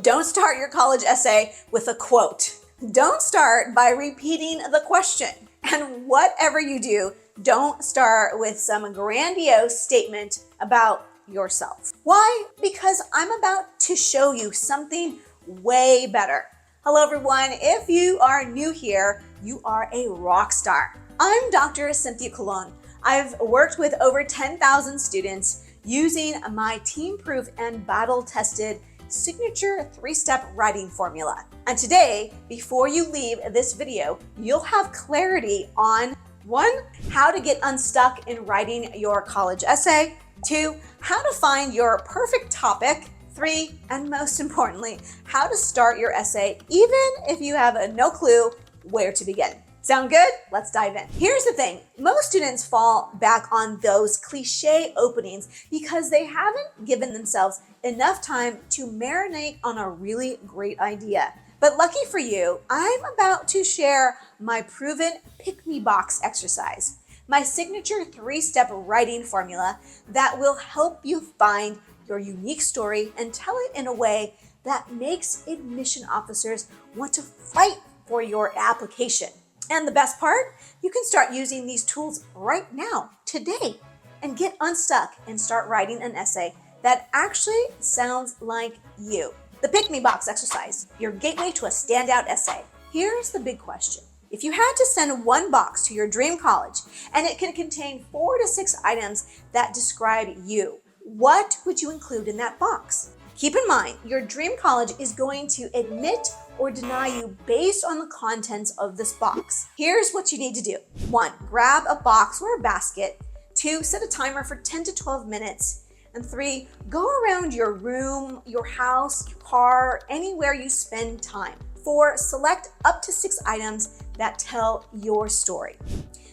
Don't start your college essay with a quote. Don't start by repeating the question. And whatever you do, don't start with some grandiose statement about yourself. Why? Because I'm about to show you something way better. Hello everyone, if you are new here, you are a rock star. I'm Dr. Cynthia Colon. I've worked with over 10,000 students using my team-proof and battle-tested signature 3-step writing formula. And today, before you leave this video, you'll have clarity on 1, how to get unstuck in writing your college essay, 2, how to find your perfect topic, 3, and most importantly, how to start your essay even if you have no clue where to begin. Sound good? Let's dive in. Here's the thing. Most students fall back on those cliche openings because they haven't given themselves enough time to marinate on a really great idea. But lucky for you, I'm about to share my proven pick-me box exercise, my signature 3-step writing formula that will help you find your unique story and tell it in a way that makes admission officers want to fight for your application. And the best part, you can start using these tools right now, today, and get unstuck and start writing an essay that actually sounds like you. The pick-me box exercise, your gateway to a standout essay. Here's the big question. If you had to send one box to your dream college and it can contain 4 to 6 items that describe you, what would you include in that box? Keep in mind, your dream college is going to admit or deny you based on the contents of this box. Here's what you need to do. 1, grab a box or a basket. 2, set a timer for 10 to 12 minutes. And 3, go around your room, your house, your car, anywhere you spend time. 4, select up to 6 items that tell your story.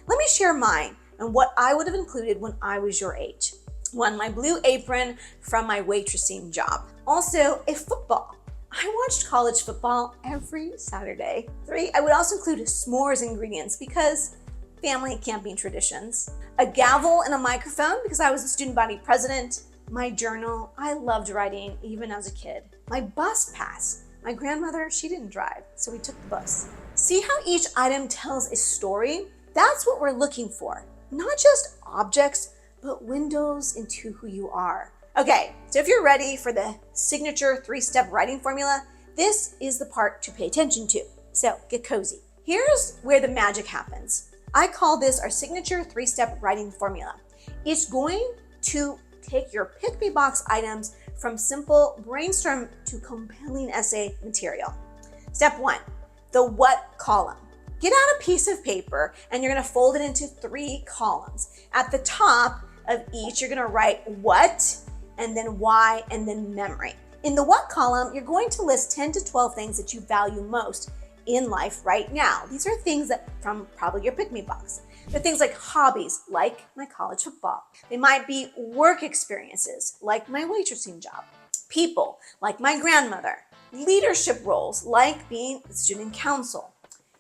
Let me share mine and what I would have included when I was your age. 1, my blue apron from my waitressing job. Also, a football. I watched college football every Saturday. 3, I would also include s'mores ingredients because family camping traditions. A gavel and a microphone because I was a student body president. My journal, I loved writing even as a kid. My bus pass. My grandmother, she didn't drive, so we took the bus. See how each item tells a story? That's what we're looking for. Not just objects, but windows into who you are. Okay, so if you're ready for the signature 3-step writing formula, this is the part to pay attention to. So get cozy. Here's where the magic happens. I call this our signature 3-step writing formula. It's going to take your pick-me-box items from simple brainstorm to compelling essay material. Step 1, the what column. Get out a piece of paper and you're gonna fold it into 3 columns. At the top of each, you're gonna write what, and then why, and then memory. In the what column, you're going to list 10 to 12 things that you value most in life right now. These are things that from probably your pick-me box. They're things like hobbies, like my college football. They might be work experiences, like my waitressing job. People, like my grandmother. Leadership roles, like being the student council.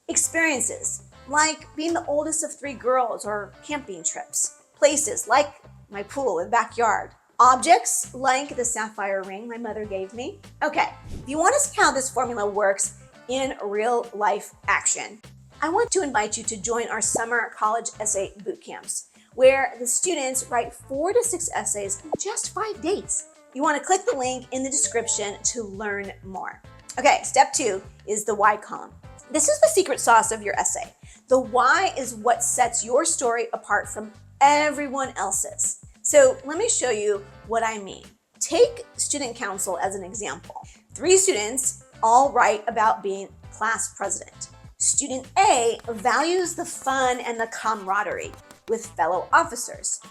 Experiences, like being the oldest of 3 girls or camping trips. Places, like my pool and backyard. Objects, like the sapphire ring my mother gave me. Okay, if you want to see how this formula works in real life action, I want to invite you to join our summer college essay boot camps, where the students write 4 to 6 essays in just 5 days. You want to click the link in the description to learn more. Okay, step 2 is the why column. This is the secret sauce of your essay. The why is what sets your story apart from everyone else's. So let me show you what I mean. Take student council as an example. 3 students all write about being class president. Student A values the fun and the camaraderie with fellow officers.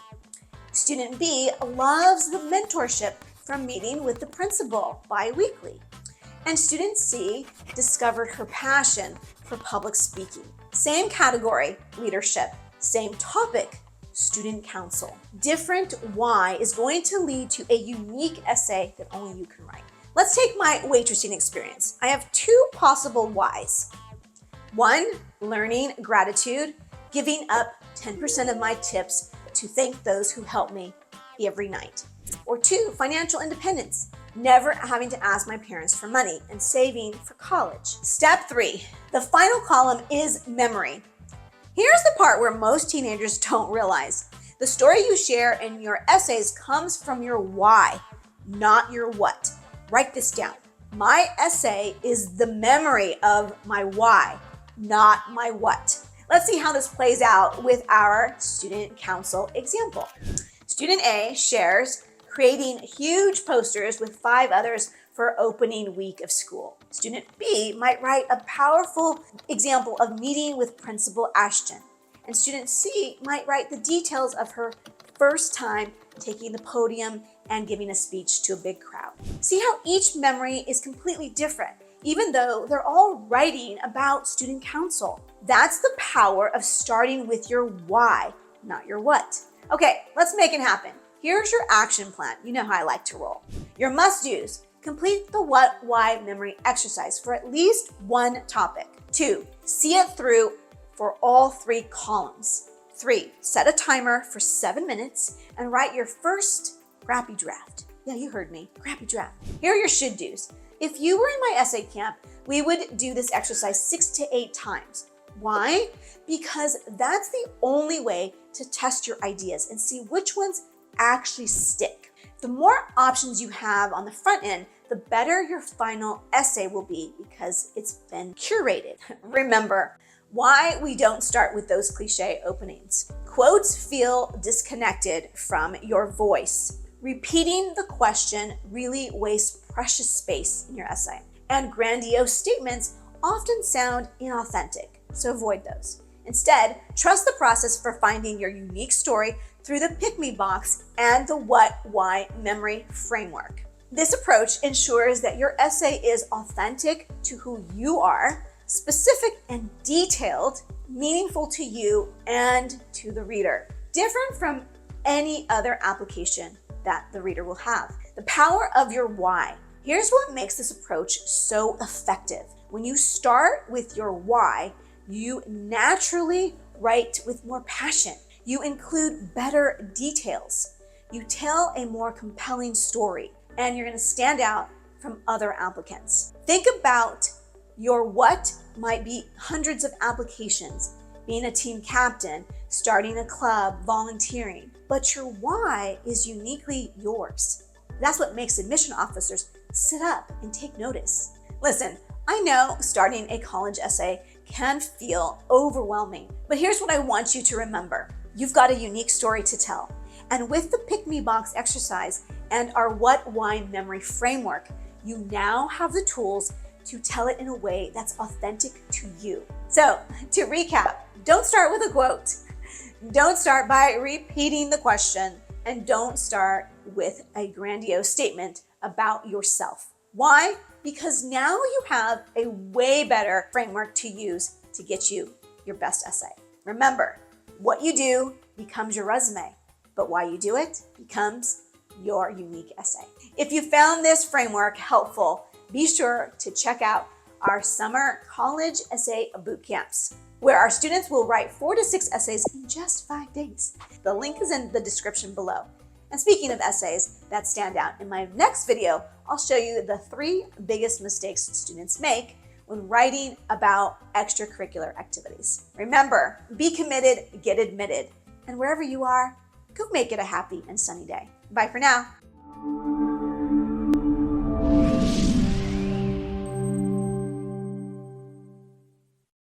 Student B loves the mentorship from meeting with the principal bi-weekly. And student C discovered her passion for public speaking. Same category, leadership. Same topic, student council. Different why is going to lead to a unique essay that only you can write. Let's take my waitressing experience. I have 2 possible whys. 1, learning gratitude, giving up 10% of my tips to thank those who help me every night. Or 2, financial independence, never having to ask my parents for money and saving for college. Step 3, the final column is memory. Here's the part where most teenagers don't realize. The story you share in your essays comes from your why, not your what. Write this down. My essay is the memory of my why, not my what. Let's see how this plays out with our student council example. Student A shares creating huge posters with 5 others for opening week of school. Student B might write a powerful example of meeting with Principal Ashton. And student C might write the details of her first time taking the podium and giving a speech to a big crowd. See how each memory is completely different, even though they're all writing about student council. That's the power of starting with your why, not your what. Okay, let's make it happen. Here's your action plan. You know how I like to roll. Your must-dos: complete the what, why memory exercise for at least one topic. 2, see it through for all 3 columns. 3, set a timer for 7 minutes and write your first crappy draft. Yeah, you heard me, crappy draft. Here are your should-dos. If you were in my essay camp, we would do this exercise 6 to 8 times. Why? Because that's the only way to test your ideas and see which ones actually stick. The more options you have on the front end, the better your final essay will be because it's been curated. Remember, why we don't start with those cliche openings. Quotes feel disconnected from your voice. Repeating the question really wastes precious space in your essay. And grandiose statements often sound inauthentic, so avoid those. Instead, trust the process for finding your unique story through the pick-me box and the what, why memory framework. This approach ensures that your essay is authentic to who you are, specific and detailed, meaningful to you and to the reader, different from any other application that the reader will have. The power of your why. Here's what makes this approach so effective. When you start with your why, you naturally write with more passion. You include better details. You tell a more compelling story, and you're going to stand out from other applicants. Think about your what might be hundreds of applications, being a team captain, starting a club, volunteering, but your why is uniquely yours. That's what makes admission officers sit up and take notice. Listen, I know starting a college essay can feel overwhelming, but here's what I want you to remember. You've got a unique story to tell. And with the Pick Me Box exercise and our what, why memory framework, you now have the tools to tell it in a way that's authentic to you. So to recap, don't start with a quote. Don't start by repeating the question, and don't start with a grandiose statement about yourself. Why? Because now you have a way better framework to use to get you your best essay. Remember, what you do becomes your resume, but why you do it becomes your unique essay. If you found this framework helpful, be sure to check out our summer college essay boot camps, where our students will write 4 to 6 essays in just 5 days. The link is in the description below. And speaking of essays that stand out, in my next video, I'll show you the 3 biggest mistakes students make when writing about extracurricular activities. Remember, be committed, get admitted, and wherever you are, go make it a happy and sunny day. Bye for now.